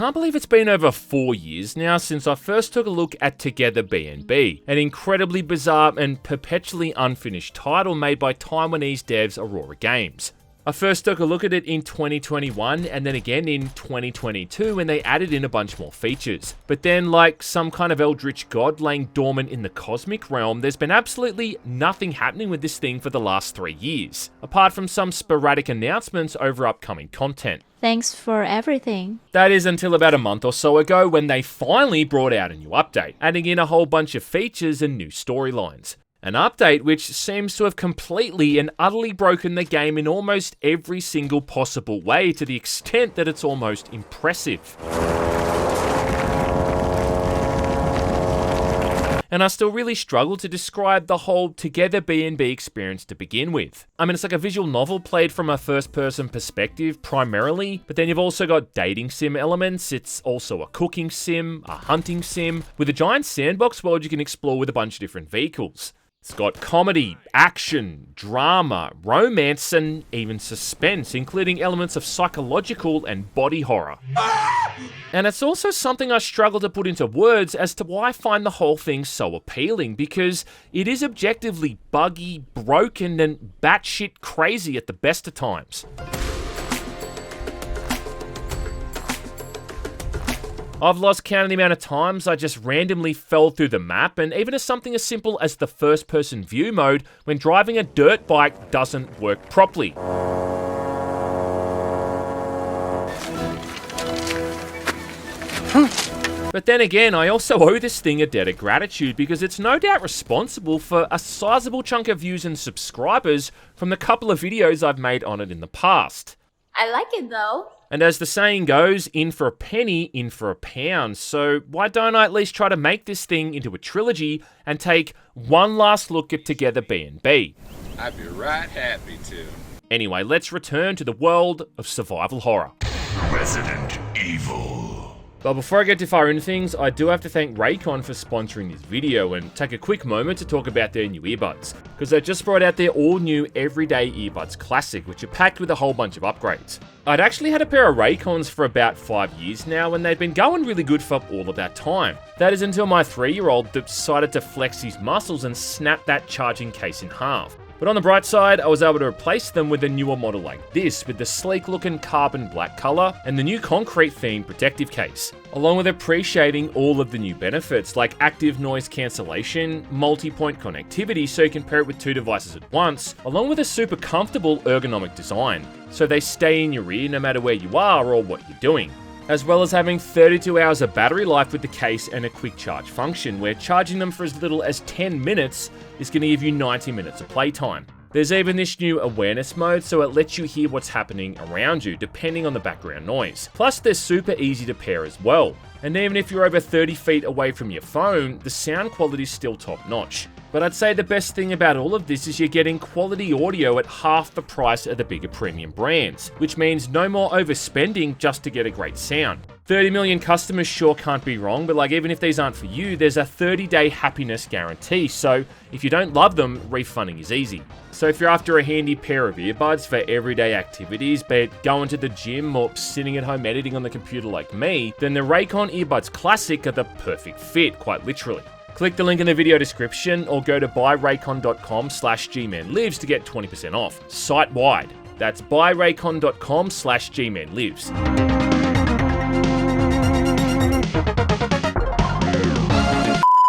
can't believe it's been over 4 years now since I first took a look at Together BNB, an incredibly bizarre and perpetually unfinished title made by Taiwanese devs Aurora Games. I first took a look at it in 2021 and then again in 2022 when they added in a bunch more features. But then, like some kind of eldritch god laying dormant in the cosmic realm, there's been absolutely nothing happening with this thing for the last 3 years, apart from some sporadic announcements over upcoming content. Thanks for everything. That is until about a month or so ago when they finally brought out a new update, adding in a whole bunch of features and new storylines. An update which seems to have completely and utterly broken the game in almost every single possible way, to the extent that it's almost impressive. And I still really struggle to describe the whole Together BNB experience to begin with. I mean, it's like a visual novel played from a first-person perspective primarily, but then you've also got dating sim elements, it's also a cooking sim, a hunting sim, with a giant sandbox world you can explore with a bunch of different vehicles. It's got comedy, action, drama, romance, and even suspense, including elements of psychological and body horror. And it's also something I struggle to put into words as to why I find the whole thing so appealing, because it is objectively buggy, broken, and batshit crazy at the best of times. I've lost count of the amount of times I just randomly fell through the map, and even as something as simple as the first-person view mode when driving a dirt bike doesn't work properly. But then again, I also owe this thing a debt of gratitude because it's no doubt responsible for a sizable chunk of views and subscribers from the couple of videos I've made on it in the past. I like it though. And as the saying goes, in for a penny, in for a pound. So why don't I at least try to make this thing into a trilogy and take one last look at Together BNB? I'd be right happy to. Anyway, let's return to the world of survival horror. Resident Evil. But before I get too far into things, I do have to thank Raycon for sponsoring this video and take a quick moment to talk about their new earbuds, because they just brought out their all-new Everyday Earbuds Classic, which are packed with a whole bunch of upgrades. I'd actually had a pair of Raycons for about 5 years now, and they'd been going really good for all of that time. That is until my 3-year-old decided to flex his muscles and snap that charging case in half. But on the bright side, I was able to replace them with a newer model like this, with the sleek looking carbon black colour and the new concrete themed protective case, along with appreciating all of the new benefits like active noise cancellation, multi-point connectivity so you can pair it with 2 devices at once, along with a super comfortable ergonomic design, so they stay in your ear no matter where you are or what you're doing. As well as having 32 hours of battery life with the case and a quick charge function, where charging them for as little as 10 minutes is going to give you 90 minutes of playtime. There's even this new awareness mode, so it lets you hear what's happening around you, depending on the background noise. Plus, they're super easy to pair as well. And even if you're over 30 feet away from your phone, the sound quality is still top notch. But I'd say the best thing about all of this is you're getting quality audio at half the price of the bigger premium brands, which means no more overspending just to get a great sound. 30 million customers sure can't be wrong, but even if these aren't for you, there's a 30-day happiness guarantee, so if you don't love them, refunding is easy. So if you're after a handy pair of earbuds for everyday activities, be it going to the gym or sitting at home editing on the computer like me, then the Raycon Earbuds Classic are the perfect fit, quite literally. Click the link in the video description or go to buyraycon.com/GmanLives to get 20% off, site-wide. That's buyraycon.com/GmanLives.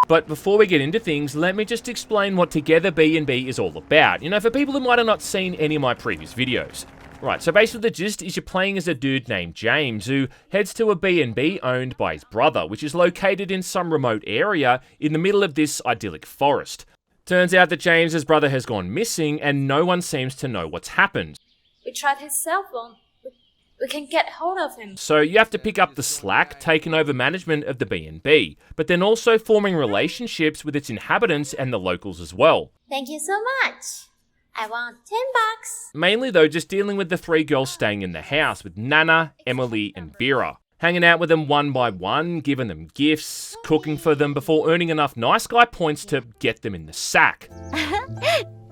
But before we get into things, let me just explain what Together BNB is all about, for people who might have not seen any of my previous videos. Right, so basically the gist is you're playing as a dude named James who heads to a BNB owned by his brother, which is located in some remote area in the middle of this idyllic forest. Turns out that James's brother has gone missing and no one seems to know what's happened. We tried his cell phone. We can get hold of him. So you have to pick up the slack, taking over management of the BNB, but then also forming relationships with its inhabitants and the locals as well. Thank you so much. I want $10. Mainly though, just dealing with the 3 girls staying in the house with Nana, Emily and Vera. Hanging out with them one by one, giving them gifts, cooking for them before earning enough nice guy points to get them in the sack.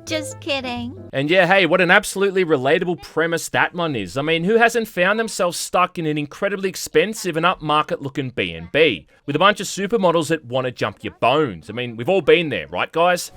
Just kidding. And yeah, hey, what an absolutely relatable premise that one is. I mean, who hasn't found themselves stuck in an incredibly expensive and upmarket looking BNB with a bunch of supermodels that want to jump your bones? I mean, we've all been there, right guys?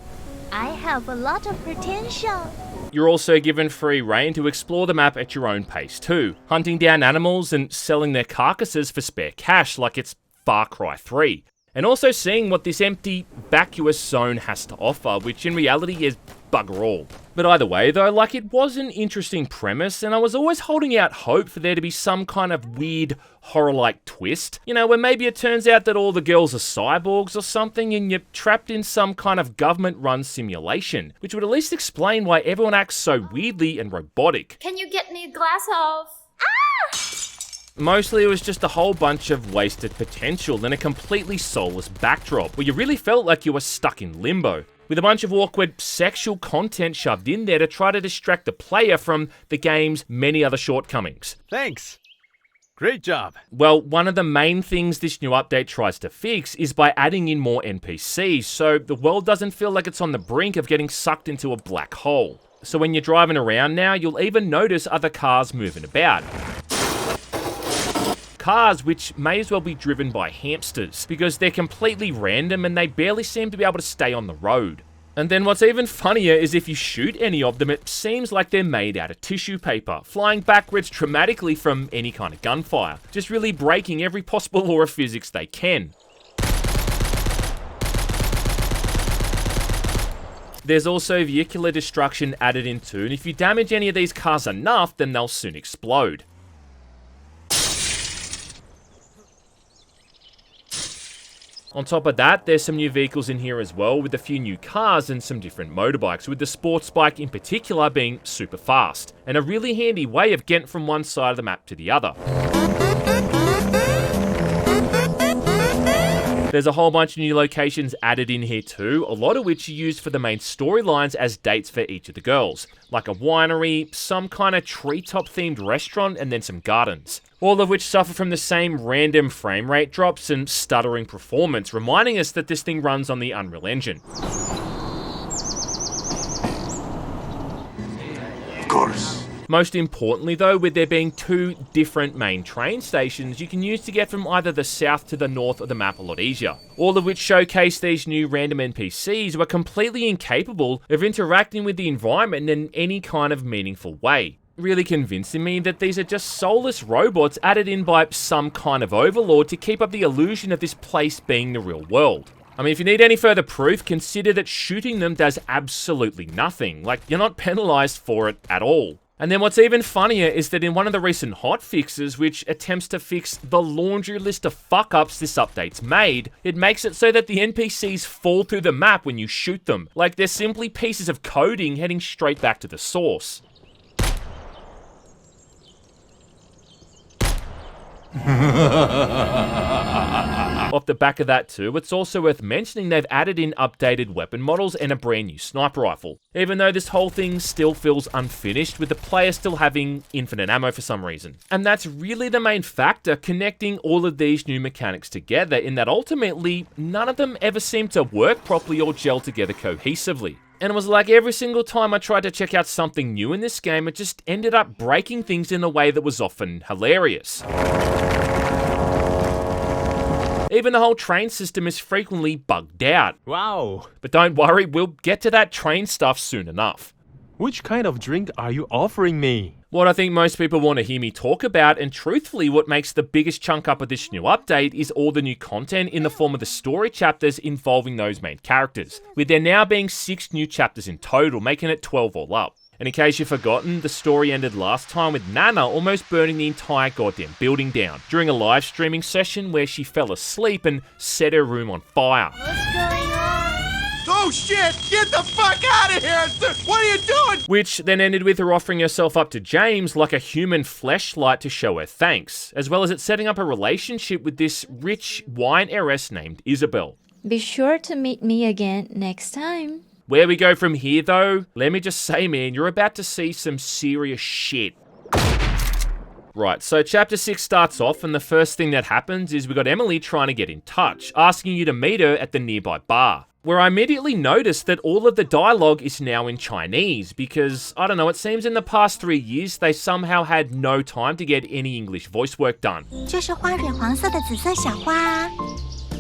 I have a lot of potential. You're also given free reign to explore the map at your own pace too, hunting down animals and selling their carcasses for spare cash like it's Far Cry 3. And also seeing what this empty, vacuous zone has to offer, which in reality is bugger all. But either way though, like, it was an interesting premise, and I was always holding out hope for there to be some kind of weird, horror-like twist. You know, where maybe it turns out that all the girls are cyborgs or something, and you're trapped in some kind of government-run simulation, which would at least explain why everyone acts so weirdly and robotic. Can you get me a glass of... Mostly it was just a whole bunch of wasted potential and a completely soulless backdrop, where you really felt like you were stuck in limbo, with a bunch of awkward sexual content shoved in there to try to distract the player from the game's many other shortcomings. Thanks. Great job. Well, one of the main things this new update tries to fix is by adding in more NPCs, so the world doesn't feel like it's on the brink of getting sucked into a black hole. So when you're driving around now, you'll even notice other cars moving about. Cars which may as well be driven by hamsters, because they're completely random and they barely seem to be able to stay on the road. And then what's even funnier is if you shoot any of them, it seems like they're made out of tissue paper, flying backwards dramatically from any kind of gunfire, just really breaking every possible law of physics they can. There's also vehicular destruction added in too, and if you damage any of these cars enough, then they'll soon explode. On top of that, there's some new vehicles in here as well, with a few new cars and some different motorbikes, with the sports bike in particular being super fast, and a really handy way of getting from one side of the map to the other. There's a whole bunch of new locations added in here too, a lot of which are used for the main storylines as dates for each of the girls, like a winery, some kind of treetop themed restaurant, and then some gardens. All of which suffer from the same random frame rate drops and stuttering performance, reminding us that this thing runs on the Unreal Engine. Of course. Most importantly though, with there being two different main train stations you can use to get from either the south to the north of the map a lot easier. All of which showcase these new random NPCs who are completely incapable of interacting with the environment in any kind of meaningful way, really convincing me that these are just soulless robots added in by some kind of overlord to keep up the illusion of this place being the real world. I mean, if you need any further proof, consider that shooting them does absolutely nothing. Like, you're not penalized for it at all. And then what's even funnier is that in one of the recent hotfixes, which attempts to fix the laundry list of fuck-ups this update's made, it makes it so that the NPCs fall through the map when you shoot them. Like they're simply pieces of coding heading straight back to the source. Off the back of that too, it's also worth mentioning they've added in updated weapon models and a brand new sniper rifle, even though this whole thing still feels unfinished with the player still having infinite ammo for some reason. And that's really the main factor connecting all of these new mechanics together, in that ultimately none of them ever seem to work properly or gel together cohesively. And it was like every single time I tried to check out something new in this game, it just ended up breaking things in a way that was often hilarious. Even the whole train system is frequently bugged out. Wow. But don't worry, we'll get to that train stuff soon enough. Which kind of drink are you offering me? What I think most people want to hear me talk about, and truthfully what makes the biggest chunk up of this new update, is all the new content in the form of the story chapters involving those main characters, with there now being 6 new chapters in total, making it 12 all up. And in case you've forgotten, the story ended last time with Nana almost burning the entire goddamn building down during a live streaming session where she fell asleep and set her room on fire. What's going on? Oh shit! Get the fuck out of here! What are you doing? Which then ended with her offering herself up to James like a human fleshlight to show her thanks, as well as it setting up a relationship with this rich wine heiress named Isabel. Be sure to meet me again next time. Where we go from here though, let me just say man, you're about to see some serious shit. Right, so chapter 6 starts off and the first thing that happens is we got Emily trying to get in touch, asking you to meet her at the nearby bar. where I immediately noticed that all of the dialogue is now in Chinese because, I don't know, it seems in the past 3 years they somehow had no time to get any English voice work done. 这是花蕊黄色的紫色小花啊。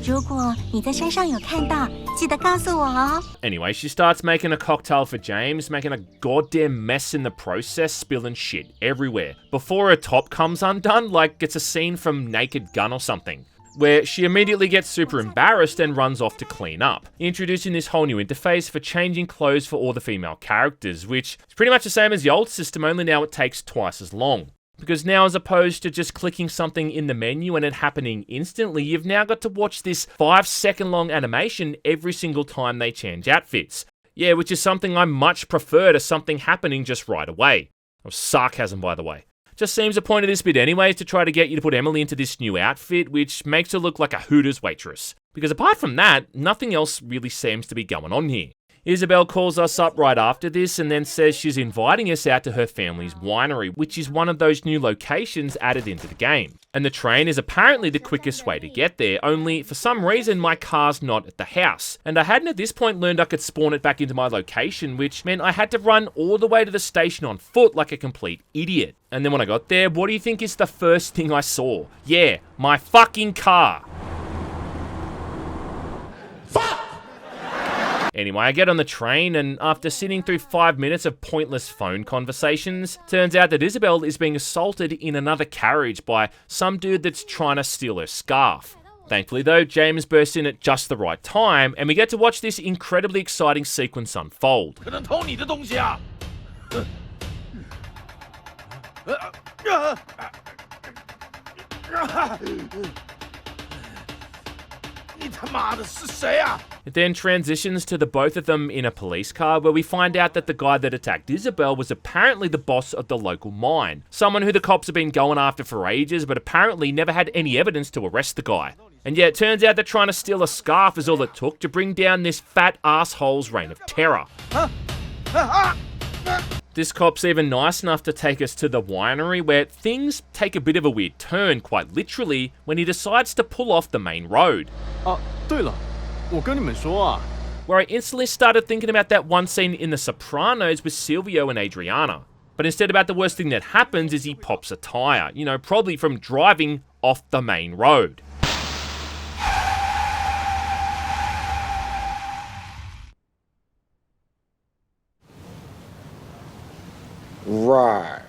如果你在山上有看到，记得告诉我哦。 Anyway, she starts making a cocktail for James, making a goddamn mess in the process, spilling shit everywhere. Before her top comes undone, like it's a scene from Naked Gun or something, where she immediately gets super embarrassed and runs off to clean up, introducing this whole new interface for changing clothes for all the female characters, which is pretty much the same as the old system, only now it takes twice as long. Because now, as opposed to just clicking something in the menu and it happening instantly, you've now got to watch this 5-second long animation every single time they change outfits. Yeah, which is something I much prefer to something happening just right away. That was sarcasm, by the way. Just seems the point of this bit anyway is to try to get you to put Emily into this new outfit, which makes her look like a Hooters waitress. Because apart from that, nothing else really seems to be going on here. Isabel calls us up right after this and then says she's inviting us out to her family's winery, which is one of those new locations added into the game. And the train is apparently the quickest way to get there, only for some reason my car's not at the house. And I hadn't at this point learned I could spawn it back into my location, which meant I had to run all the way to the station on foot like a complete idiot. And then when I got there, what do you think is the first thing I saw? Yeah, my fucking car. Anyway, I get on the train, and after sitting through 5 minutes of pointless phone conversations, turns out that Isabel is being assaulted in another carriage by some dude that's trying to steal her scarf. Thankfully though, James bursts in at just the right time, and we get to watch this incredibly exciting sequence unfold. 可能偷你的东西啊！你他妈的是谁啊？ It then transitions to the both of them in a police car where we find out that the guy that attacked Isabel was apparently the boss of the local mine. Someone who the cops have been going after for ages but apparently never had any evidence to arrest the guy. And yet it turns out that trying to steal a scarf is all it took to bring down this fat asshole's reign of terror. This cop's even nice enough to take us to the winery where things take a bit of a weird turn, quite literally, when he decides to pull off the main road. 对了，我跟你们说啊。 Where I instantly started thinking about that one scene in The Sopranos with Silvio and Adriana. But instead about the worst thing that happens is he pops a tyre, you know, probably from driving off the main road. Right.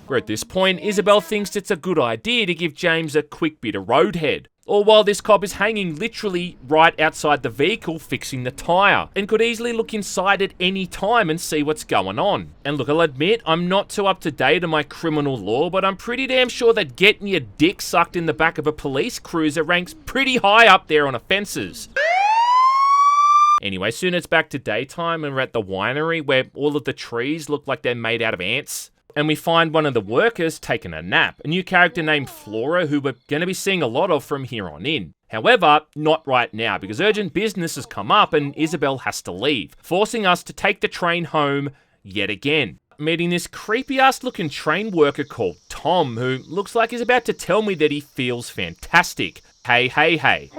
Where at this point, Isabel thinks it's a good idea to give James a quick bit of roadhead. All while this cop is hanging literally right outside the vehicle fixing the tyre, and could easily look inside at any time and see what's going on. And look, I'll admit, I'm not too up to date on my criminal law, but I'm pretty damn sure that getting your dick sucked in the back of a police cruiser ranks pretty high up there on offences. Anyway, soon it's back to daytime and we're at the winery where all of the trees look like they're made out of ants. And we find one of the workers taking a nap, a new character named Flora who we're going to be seeing a lot of from here on in. However, not right now because urgent business has come up and Isabel has to leave, forcing us to take the train home yet again. Meeting this creepy ass looking train worker called Tom who looks like he's about to tell me that he feels fantastic. Hey, hey, hey.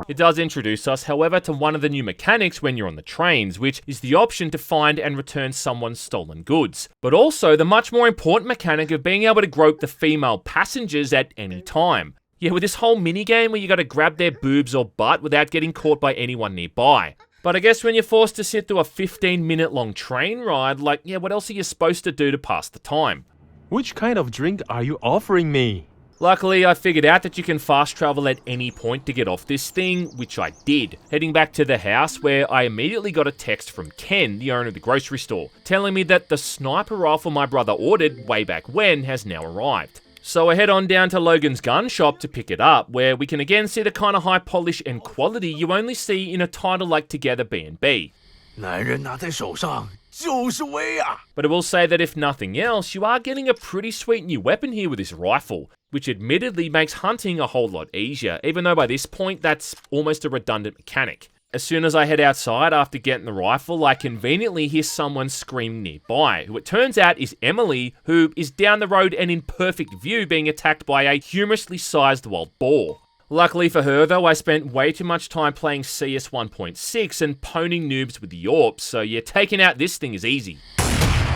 It does introduce us, however, to one of the new mechanics when you're on the trains, which is the option to find and return someone's stolen goods. But also the much more important mechanic of being able to grope the female passengers at any time. Yeah, with this whole minigame where you gotta grab their boobs or butt without getting caught by anyone nearby. But I guess when you're forced to sit through a 15-minute long train ride, like, yeah, what else are you supposed to do to pass the time? Which kind of drink are you offering me? Luckily, I figured out that you can fast travel at any point to get off this thing, which I did. Heading back to the house where I immediately got a text from Ken, the owner of the grocery store, telling me that the sniper rifle my brother ordered way back when has now arrived. So I head on down to Logan's gun shop to pick it up, where we can again see the kind of high polish and quality you only see in a title like Together BNB. 男人拿在手上就是威啊！ But I will say that if nothing else, you are getting a pretty sweet new weapon here with this rifle, which admittedly makes hunting a whole lot easier, even though by this point that's almost a redundant mechanic. As soon as I head outside after getting the rifle, I conveniently hear someone scream nearby, who it turns out is Emily, who is down the road and in perfect view being attacked by a humorously sized wild boar. Luckily for her though, I spent way too much time playing CS 1.6 and poning noobs with the AWP, so yeah, taking out this thing is easy. Enemy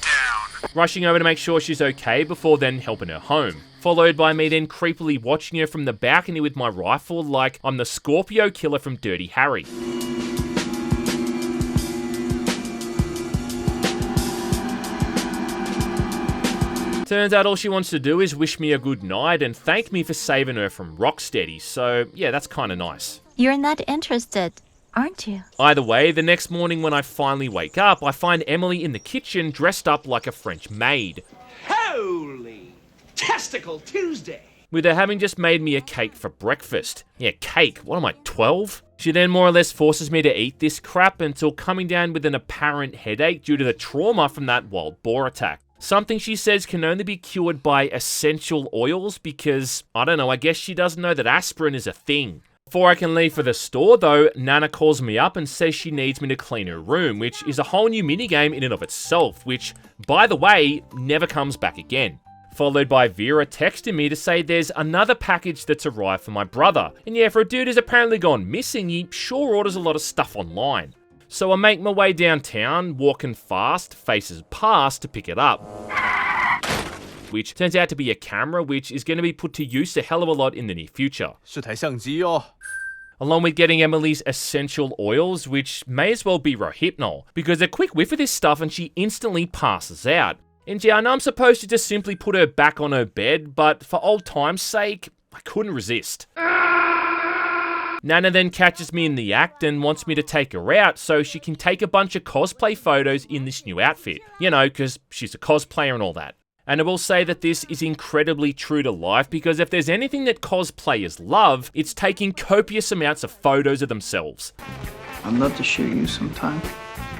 down. Rushing over to make sure she's okay before then helping her home. Followed by me then creepily watching her from the balcony with my rifle like I'm the Scorpio killer from Dirty Harry. Turns out all she wants to do is wish me a good night and thank me for saving her from Rocksteady, so yeah, that's kinda nice. You're not interested, aren't you? Either way, the next morning when I finally wake up, I find Emily in the kitchen dressed up like a French maid. Holy Testicle Tuesday! With her having just made me a cake for breakfast. Yeah, cake, what am I, 12? She then more or less forces me to eat this crap until coming down with an apparent headache due to the trauma from that wild boar attack. Something she says can only be cured by essential oils because, I don't know, I guess she doesn't know that aspirin is a thing. Before I can leave for the store though, Nana calls me up and says she needs me to clean her room, which is a whole new minigame in and of itself, which, by the way, never comes back again. Followed by Vera texting me to say there's another package that's arrived for my brother. And yeah, for a dude who's apparently gone missing, he sure orders a lot of stuff online. So I make my way downtown, walking fast, faces past to pick it up. Which turns out to be a camera, which is going to be put to use a hell of a lot in the near future. 是台相机哦。 Along with getting Emily's essential oils, which may as well be Rohypnol, because a quick whiff of this stuff and she instantly passes out. And yeah, I know I'm supposed to just simply put her back on her bed, but for old time's sake, I couldn't resist. Nana then catches me in the act and wants me to take her out so she can take a bunch of cosplay photos in this new outfit. You know, because she's a cosplayer and all that. And I will say that this is incredibly true to life because if there's anything that cosplayers love, it's taking copious amounts of photos of themselves. I'd love to show you sometime.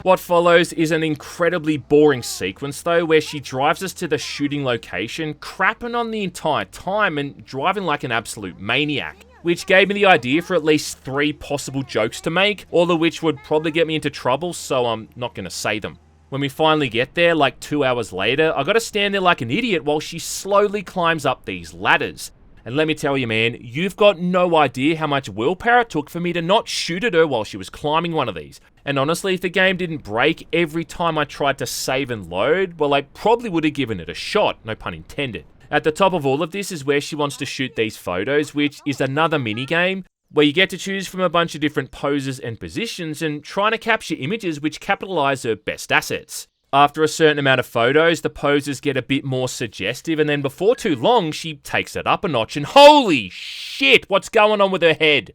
What follows is an incredibly boring sequence though, where she drives us to the shooting location, crapping on the entire time and driving like an absolute maniac. Which gave me the idea for at least 3 possible jokes to make, all of which would probably get me into trouble, so I'm not going to say them. When we finally get there, like 2 hours later, I gotta stand there like an idiot while she slowly climbs up these ladders. And let me tell you man, you've got no idea how much willpower it took for me to not shoot at her while she was climbing one of these. And honestly, if the game didn't break every time I tried to save and load, well I probably would have given it a shot, no pun intended. At the top of all of this is where she wants to shoot these photos, which is another minigame, where you get to choose from a bunch of different poses and positions and trying to capture images which capitalize her best assets. After a certain amount of photos, the poses get a bit more suggestive and then before too long, she takes it up a notch and holy shit, what's going on with her head?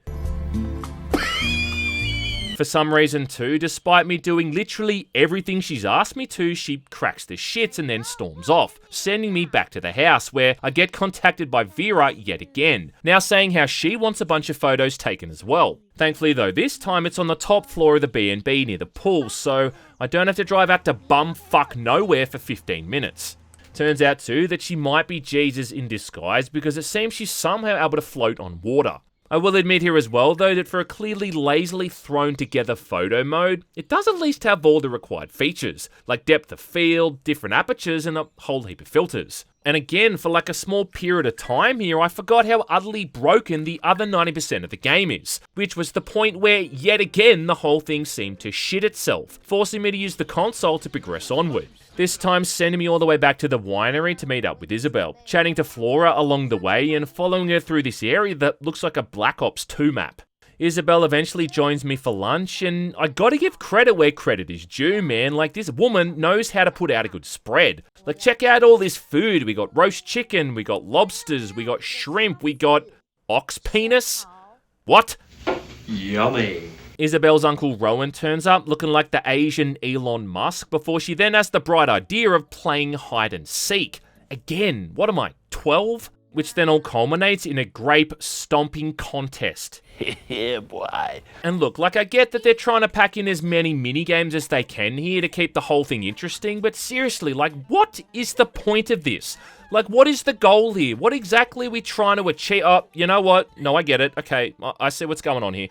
For some reason too, despite me doing literally everything she's asked me to, she cracks the shits and then storms off, sending me back to the house where I get contacted by Vera yet again, now saying how she wants a bunch of photos taken as well. Thankfully though, this time it's on the top floor of the BNB near the pool, so I don't have to drive out to bumfuck nowhere for 15 minutes. Turns out too that she might be Jesus in disguise because it seems she's somehow able to float on water. I will admit here as well though that for a clearly lazily thrown together photo mode, it does at least have all the required features, like depth of field, different apertures and a whole heap of filters. And again, for like a small period of time here, I forgot how utterly broken the other 90% of the game is, which was the point where yet again the whole thing seemed to shit itself, forcing me to use the console to progress onward. This time sending me all the way back to the winery to meet up with Isabel, chatting to Flora along the way and following her through this area that looks like a Black Ops 2 map. Isabel eventually joins me for lunch and I gotta give credit where credit is due, man. Like this woman knows how to put out a good spread. Like check out all this food. We got roast chicken, we got lobsters, we got shrimp, we got ox penis? What? Yummy. Isabel's Uncle Rowan turns up looking like the Asian Elon Musk before she then has the bright idea of playing hide and seek. Again, what am I, 12? Which then all culminates in a grape stomping contest. Yeah, boy. And look, like I get that they're trying to pack in as many minigames as they can here to keep the whole thing interesting, but seriously, like what is the point of this? Like what is the goal here? What exactly are we trying to achieve? Oh, you know what? No, I get it. Okay, I see what's going on here.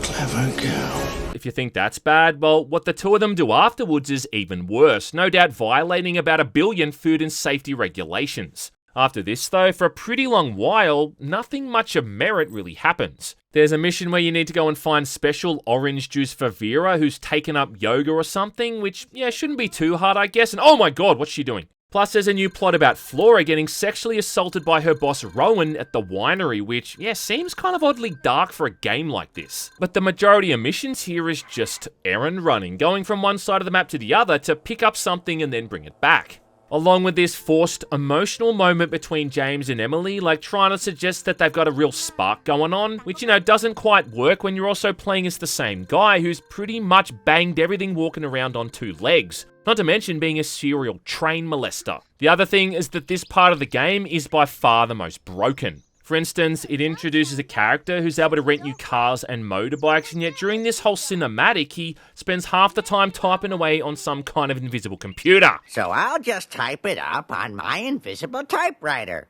Clever girl. If you think that's bad, well, what the two of them do afterwards is even worse, no doubt violating about 1 billion food and safety regulations. After this though, for a pretty long while, nothing much of merit really happens. There's a mission where you need to go and find special orange juice for Vera, who's taken up yoga or something, which, yeah, shouldn't be too hard, I guess, and oh my god, what's she doing? Plus, there's a new plot about Flora getting sexually assaulted by her boss Rowan at the winery, which, yeah, seems kind of oddly dark for a game like this. But the majority of missions here is just errand running, going from one side of the map to the other to pick up something and then bring it back. Along with this forced emotional moment between James and Emily, like trying to suggest that they've got a real spark going on, which, you know, doesn't quite work when you're also playing as the same guy who's pretty much banged everything walking around on 2 legs. Not to mention being a serial train molester. The other thing is that this part of the game is by far the most broken. For instance, it introduces a character who's able to rent you cars and motorbikes, and yet during this whole cinematic, he spends half the time typing away on some kind of invisible computer. So I'll just type it up on my invisible typewriter.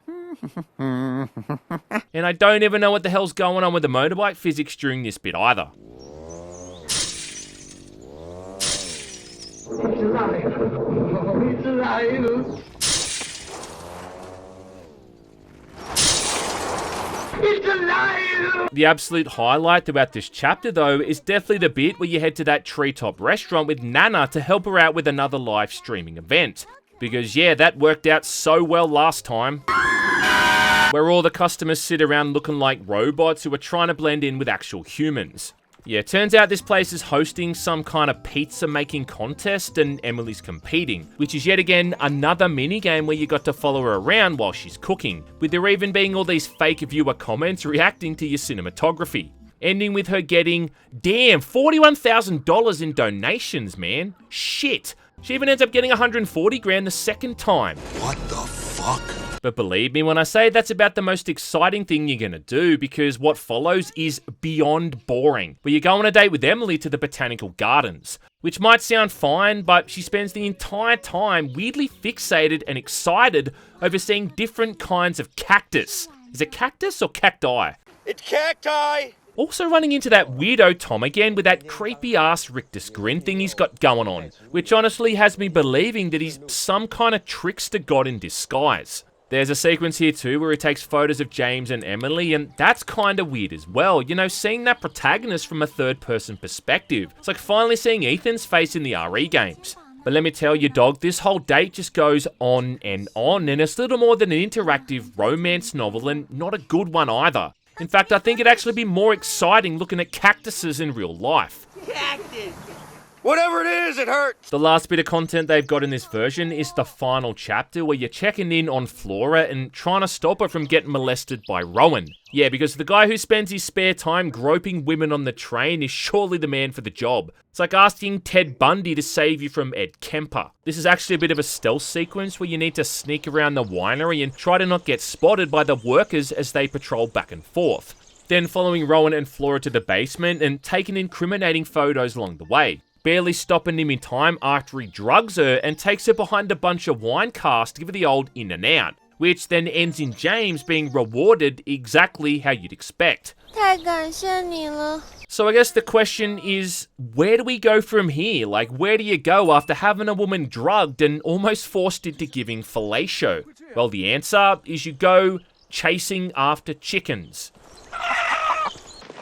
And I don't even know what the hell's going on with the motorbike physics during this bit either. It's alive. It's alive. It's alive! The absolute highlight throughout this chapter, though, is definitely the bit where you head to that treetop restaurant with Nana to help her out with another live streaming event. Because, yeah, that worked out so well last time. Where all the customers sit around looking like robots who are trying to blend in with actual humans. Yeah, turns out this place is hosting some kind of pizza making contest and Emily's competing, which is yet again another minigame where you got to follow her around while she's cooking, with there even being all these fake viewer comments reacting to your cinematography. Ending with her getting, damn, $41,000 in donations, man. Shit. She even ends up getting 140 grand the second time. What the fuck? But believe me when I say that's about the most exciting thing you're gonna do, because what follows is beyond boring, where you go on a date with Emily to the botanical gardens. Which might sound fine, but she spends the entire time weirdly fixated and excited over seeing different kinds of cactus. Is it cactus or cacti? It's cacti! Also running into that weirdo Tom again with that creepy ass rictus grin thing he's got going on, which honestly has me believing that he's some kind of trickster god in disguise. There's a sequence here too where he takes photos of James and Emily, and that's kinda weird as well. You know, seeing that protagonist from a third person perspective. It's like finally seeing Ethan's face in the RE games. But let me tell you, dog, this whole date just goes on, and it's little more than an interactive romance novel, and not a good one either. In fact, I think it'd actually be more exciting looking at cactuses in real life. Cactus! Whatever it is, it hurts! The last bit of content they've got in this version is the final chapter where you're checking in on Flora and trying to stop her from getting molested by Rowan. Yeah, because the guy who spends his spare time groping women on the train is surely the man for the job. It's like asking Ted Bundy to save you from Ed Kemper. This is actually a bit of a stealth sequence where you need to sneak around the winery and try to not get spotted by the workers as they patrol back and forth. Then following Rowan and Flora to the basement and taking incriminating photos along the way. Barely stopping him in time after he drugs her and takes her behind a bunch of wine casks to give her the old in and out, which then ends in James being rewarded exactly how you'd expect. So I guess the question is, where do we go from here? Like, where do you go after having a woman drugged and almost forced into giving fellatio? Well, the answer is you go chasing after chickens.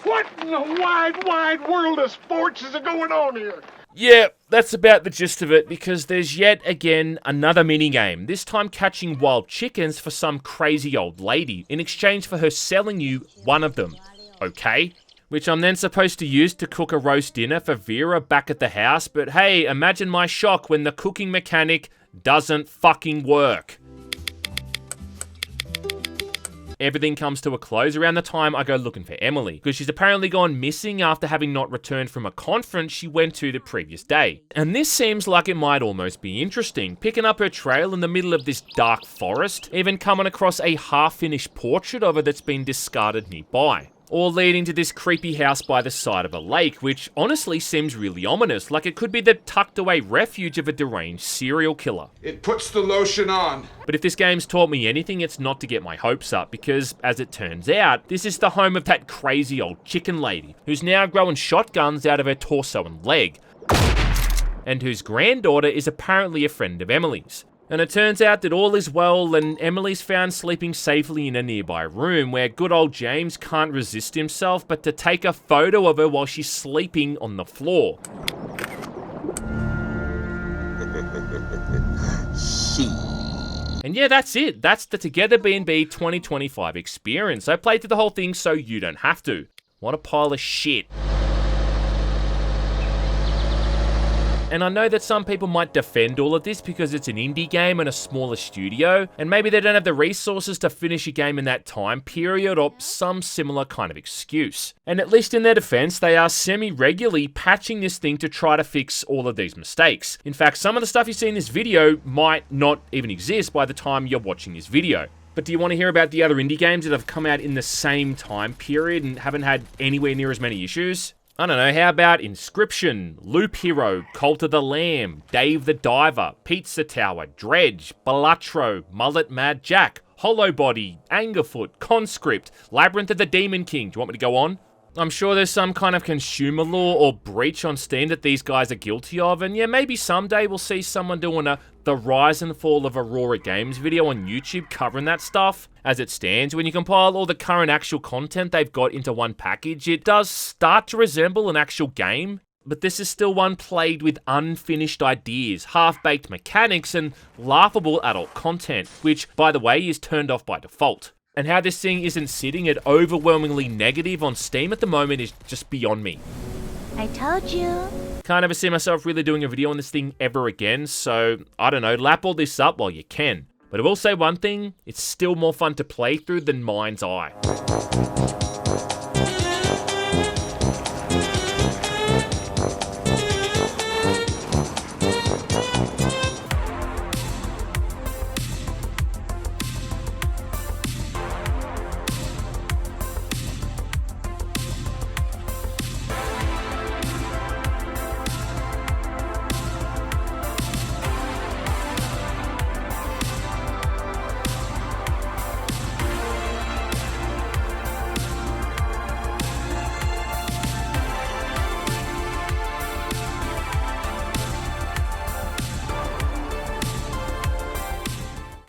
What in the wide, wide world of sports is going on here? Yeah, that's about the gist of it, because there's yet again another minigame, this time catching wild chickens for some crazy old lady, in exchange for her selling you one of them. Okay? Which I'm then supposed to use to cook a roast dinner for Vera back at the house, but hey, imagine my shock when the cooking mechanic doesn't fucking work. Everything comes to a close around the time I go looking for Emily, because she's apparently gone missing after having not returned from a conference she went to the previous day. And this seems like it might almost be interesting, picking up her trail in the middle of this dark forest, even coming across a half-finished portrait of her that's been discarded nearby. all leading to this creepy house by the side of a lake, which honestly seems really ominous, like it could be the tucked away refuge of a deranged serial killer. It puts the lotion on. But if this game's taught me anything, it's not to get my hopes up, because as it turns out, this is the home of that crazy old chicken lady, who's now growing shotguns out of her torso and leg, and whose granddaughter is apparently a friend of Emily's. And it turns out that all is well, and Emily's found sleeping safely in a nearby room where good old James can't resist himself but to take a photo of her while she's sleeping on the floor. And yeah, that's it. That's the Together BNB 2025 experience. I played through the whole thing so you don't have to. What a pile of shit. And I know that some people might defend all of this because it's an indie game and a smaller studio, and maybe they don't have the resources to finish a game in that time period or some similar kind of excuse. And at least in their defense, they are semi-regularly patching this thing to try to fix all of these mistakes. In fact, some of the stuff you see in this video might not even exist by the time you're watching this video. But do you want to hear about the other indie games that have come out in the same time period and haven't had anywhere near as many issues? I don't know, how about Inscription, Loop Hero, Cult of the Lamb, Dave the Diver, Pizza Tower, Dredge, Balatro, Mullet Mad Jack, Hollow Body, Angerfoot, Conscript, Labyrinth of the Demon King. Do you want me to go on? I'm sure there's some kind of consumer law or breach on Steam that these guys are guilty of, and yeah, maybe someday we'll see someone doing the Rise and Fall of Aurora Games video on YouTube covering that stuff. As it stands, when you compile all the current actual content they've got into one package, it does start to resemble an actual game. But this is still one plagued with unfinished ideas, half-baked mechanics, and laughable adult content, which, by the way, is turned off by default. And how this thing isn't sitting at overwhelmingly negative on Steam at the moment is just beyond me. I told you. Can't ever see myself really doing a video on this thing ever again, so I don't know, lap all this up while you can. But I will say one thing, it's still more fun to play through than Mind's Eye.